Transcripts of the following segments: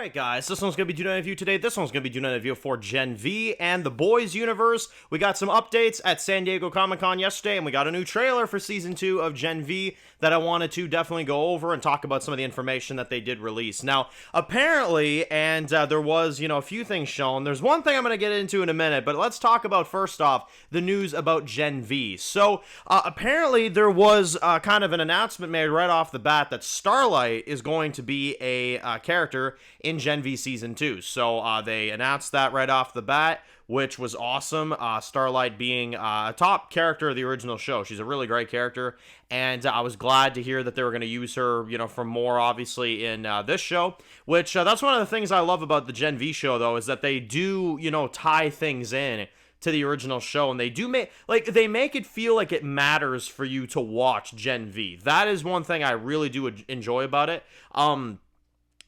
Alright guys, this one's going to be doing a review today. This one's going to be doing a review for Gen V and the Boys universe. We got some updates at San Diego Comic-Con yesterday, and we got a new trailer for Season 2 of Gen V that I wanted to definitely go over and talk about some of the information that they did release. Now, apparently, and there was, a few things shown. There's one thing I'm going to get into in a minute, but let's talk about, first off, the news about Gen V. So, apparently, there was kind of an announcement made right off the bat that Starlight is going to be a character in Gen V Season 2. So they announced that right off the bat, which was awesome. Starlight being a top character of the original show. She's a really great character, and I was glad to hear that they were going to use her, for more, obviously, in this show, which that's one of the things I love about the Gen V show, though, is that they do, tie things in to the original show, and they do make it feel like it matters for you to watch Gen V. That is one thing I really do enjoy about it.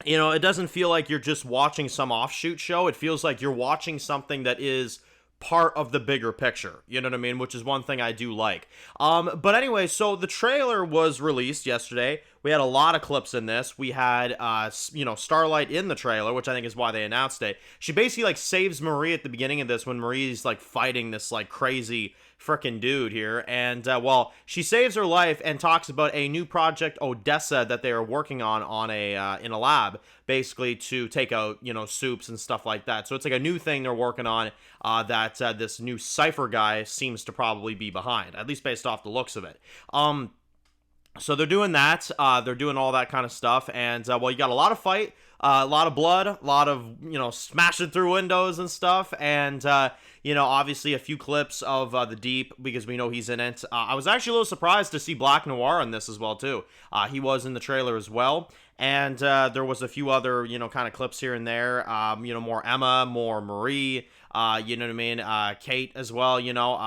It doesn't feel like you're just watching some offshoot show. It feels like you're watching something that is part of the bigger picture, you know what I mean? Which is one thing I do like. But anyway, so the trailer was released yesterday. We had a lot of clips in this. We had, Starlight in the trailer, which I think is why they announced it. She basically, saves Marie at the beginning of this when Marie's, fighting this, crazy frickin' dude here. And, she saves her life and talks about a new project, Odessa, that they are working on in a lab, basically to take out, soups and stuff like that. So it's a new thing they're working on that this new Cypher guy seems to probably be behind, at least based off the looks of it. So they're doing that. They're doing all that kind of stuff. And, you got a lot of fight, a lot of blood, a lot of, smashing through windows and stuff. And, obviously a few clips of the Deep, because we know he's in it. I was actually a little surprised to see Black Noir in this as well, too. He was in the trailer as well. And there was a few other, kind of clips here and there. More Emma, more Marie, you know what I mean? Kate as well,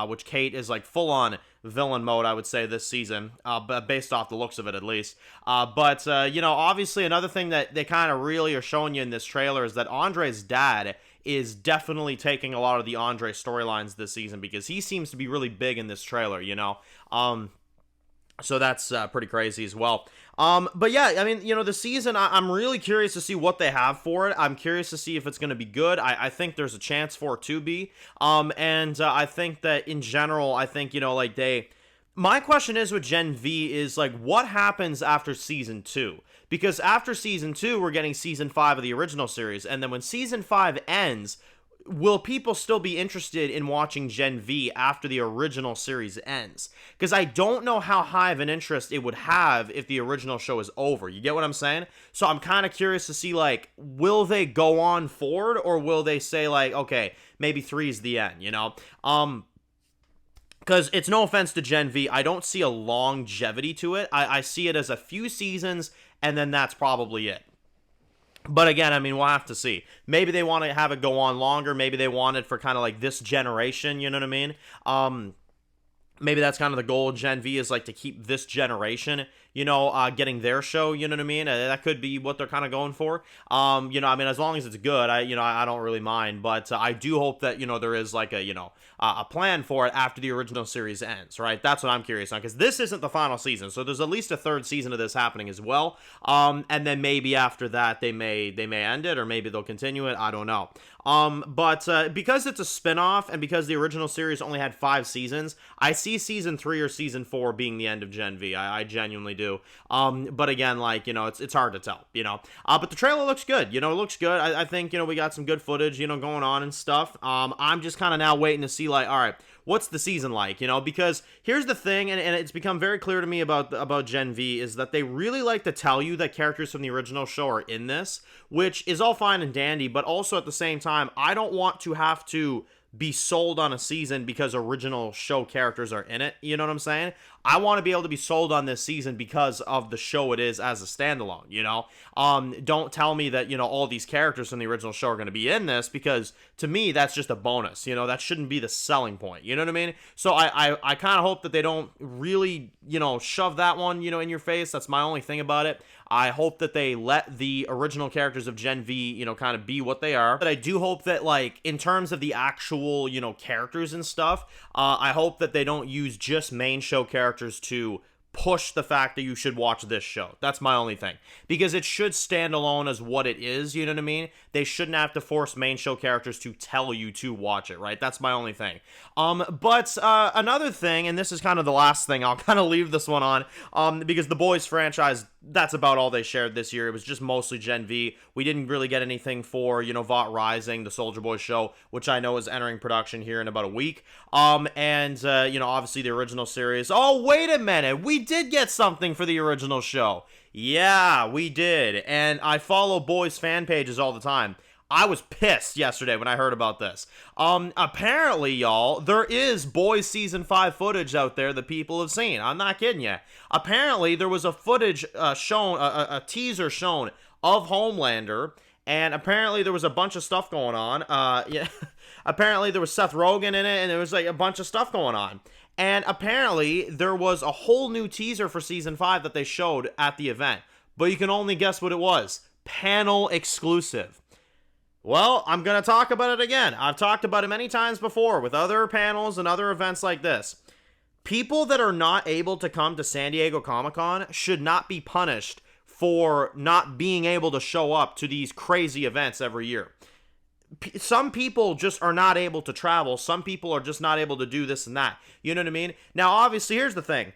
which Kate is full-on villain mode, I would say, this season, but based off the looks of it, at least. But obviously another thing that they kind of really are showing you in this trailer is that Andre's dad is definitely taking a lot of the Andre storylines this season, because he seems to be really big in this trailer, So that's pretty crazy as well. But yeah, I mean, the season, I'm really curious to see what they have for it. I'm curious to see if it's going to be good. I think there's a chance for it to be. And I think that in general, I think, my question is with Gen V is, what happens after Season 2? Because after Season 2, we're getting Season 5 of the original series. And then when Season 5 ends, will people still be interested in watching Gen V after the original series ends? Because I don't know how high of an interest it would have if the original show is over. You get what I'm saying? So I'm kind of curious to see, will they go on forward, or will they say, okay, maybe 3 is the end, Because it's no offense to Gen V, I don't see a longevity to it. I see it as a few seasons, and then that's probably it. But again, I mean, we'll have to see. Maybe they want to have it go on longer. Maybe they want it for kind of this generation, you know what I mean? Maybe that's kind of the goal of Gen V, is to keep this generation, getting their show, you know what I mean? That could be what they're kind of going for. I mean, as long as it's good, I don't really mind. But I do hope that, there is a plan for it after the original series ends, right? That's what I'm curious on, because this isn't the final season. So there's at least a third season of this happening as well. And then maybe after that, they may end it, or maybe they'll continue it. I don't know. But because it's a spinoff, and because the original series only had 5 seasons, I see Season 3 or Season 4 being the end of Gen V. I genuinely do. But again, it's hard to tell, But the trailer looks good. It looks good. I think, we got some good footage, going on and stuff. I'm just kind of now waiting to see, all right, what's the season like, Because here's the thing, and it's become very clear to me about Gen V, is that they really like to tell you that characters from the original show are in this, which is all fine and dandy, but also at the same time, I don't want to have to be sold on a season because original show characters are in it, you know what I'm saying? I want to be able to be sold on this season because of the show it is as a standalone, Don't tell me that, all these characters from the original show are going to be in this, because to me, that's just a bonus, that shouldn't be the selling point, you know what I mean? So I kind of hope that they don't really, shove that one, in your face. That's my only thing about it. I hope that they let the original characters of Gen V, kind of be what they are. But I do hope that, in terms of the actual, characters and stuff, I hope that they don't use just main show characters to push the fact that you should watch this show. That's my only thing. Because it should stand alone as what it is, you know what I mean? They shouldn't have to force main show characters to tell you to watch it, right? That's my only thing. But another thing, and this is kind of the last thing, I'll kind of leave this one on, because the Boys franchise, that's about all they shared this year. It was just mostly Gen V. We didn't really get anything for, you know, Vought Rising, the Soulja Boy show, which I know is entering production here in about a week. You know, obviously the original series. Oh, wait a minute. We did get something for the original show. Yeah, we did. And I follow Boys fan pages all the time. I was pissed yesterday when I heard about this. Apparently, y'all, there is Boys Season 5 footage out there that people have seen. I'm not kidding you. Apparently, there was a footage shown, a teaser shown of Homelander, and apparently there was a bunch of stuff going on. Yeah, apparently there was Seth Rogen in it, and there was like a bunch of stuff going on. And apparently there was a whole new teaser for Season 5 that they showed at the event. But you can only guess what it was. Panel exclusive. Well, I'm going to talk about it again. I've talked about it many times before with other panels and other events like this. People that are not able to come to San Diego Comic-Con should not be punished for not being able to show up to these crazy events every year. Some people just are not able to travel. Some people are just not able to do this and that. You know what I mean? Now, obviously, here's the thing.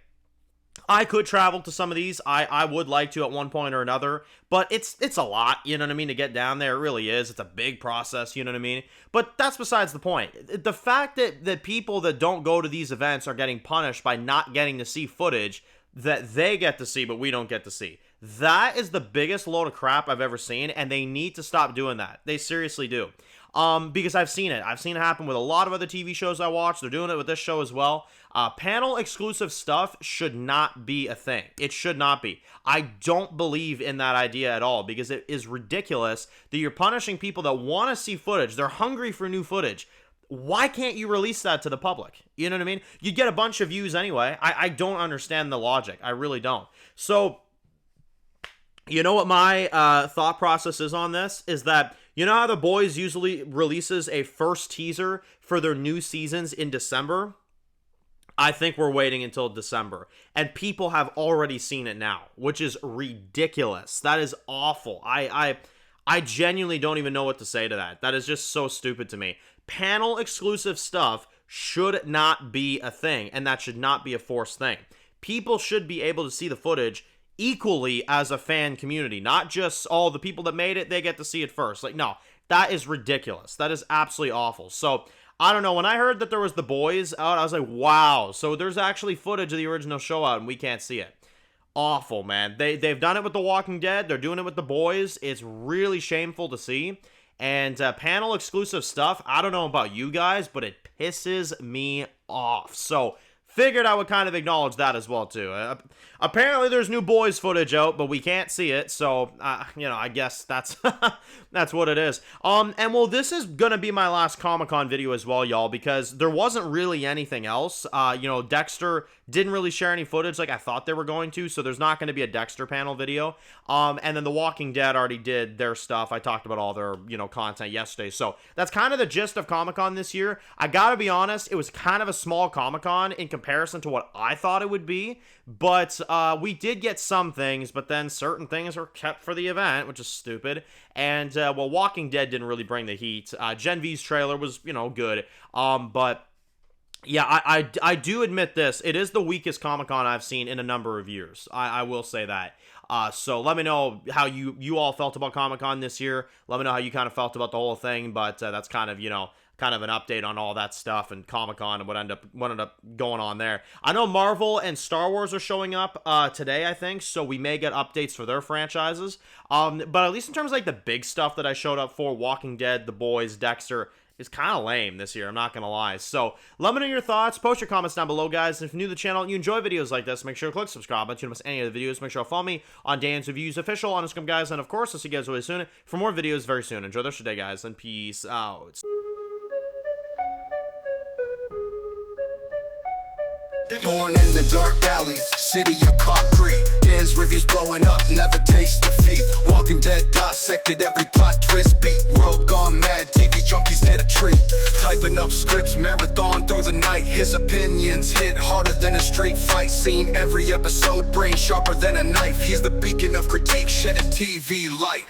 I could travel to some of these. I would like to at one point or another, but it's a lot, you know what I mean, to get down there. It really is. It's a big process, you know what I mean? But that's besides the point. The fact that people that don't go to these events are getting punished by not getting to see footage that they get to see but we don't get to see. That is the biggest load of crap I've ever seen, and they need to stop doing that. They seriously do. Because I've seen it. I've seen it happen with a lot of other TV shows I watch. They're doing it with this show as well. Panel exclusive stuff should not be a thing. It should not be. I don't believe in that idea at all, because it is ridiculous that you're punishing people that want to see footage. They're hungry for new footage. Why can't you release that to the public? You know what I mean? You'd get a bunch of views anyway. I don't understand the logic. I really don't. So, you know what my thought process is on this? Is that, you know how The Boys usually releases a first teaser for their new seasons in December? I think we're waiting until December. And people have already seen it now, which is ridiculous. That is awful. I genuinely don't even know what to say to that. That is just so stupid to me. Panel exclusive stuff should not be a thing, and that should not be a forced thing. People should be able to see the footage equally as a fan community, not just all the people that made it, they get to see it first. Like, no, that is ridiculous. That is absolutely awful. So, I don't know, when I heard that there was The Boys out, I was like, wow, so there's actually footage of the original show out and we can't see it. Awful, man. They've done it with The Walking Dead, they're doing it with The Boys. It's really shameful to see. And panel exclusive stuff, I don't know about you guys, but it pisses me off. So, figured I would kind of acknowledge that as well, too. Apparently, there's new Boys footage out, but we can't see it, so, you know, I guess that's that's what it is. And, well, this is gonna be my last Comic-Con video as well, y'all, because there wasn't really anything else. You know, Dexter didn't really share any footage like I thought they were going to, so there's not going to be a Dexter panel video. And then The Walking Dead already did their stuff. I talked about all their, you know, content yesterday. So that's kind of the gist of Comic-Con this year. I gotta be honest, it was kind of a small Comic-Con in comparison to what I thought it would be. But we did get some things, but then certain things were kept for the event, which is stupid. And, well, Walking Dead didn't really bring the heat. Gen V's trailer was, you know, good. But yeah, I do admit this. It is the weakest Comic-Con I've seen in a number of years. I will say that. So let me know how you all felt about Comic-Con this year. Let me know how you kind of felt about the whole thing. But that's kind of, you know, kind of an update on all that stuff and Comic-Con and what ended up going on there. I know Marvel and Star Wars are showing up today, I think, so we may get updates for their franchises. But at least in terms of like the big stuff that I showed up for, Walking Dead, The Boys, Dexter, is kind of lame this year, I'm not going to lie. So, let me know your thoughts, post your comments down below, guys. And if you're new to the channel and you enjoy videos like this, make sure to click subscribe button so you don't miss any of the videos. Make sure to follow me on Dan's Reviews Official on Instagram, guys. And of course, I'll see you guys really soon for more videos very soon. Enjoy the rest of your day, guys, and peace out. Born in the dark alleys, city of concrete. Dan's reviews blowing up, never taste defeat. Walking Dead dissected every plot twist beat. World gone mad, TV junkies hit a treat. Typing up scripts, marathon through the night. His opinions hit harder than a strip. straight fight scene. Every episode, brain sharper than a knife. He's the beacon of critique, shed a TV light.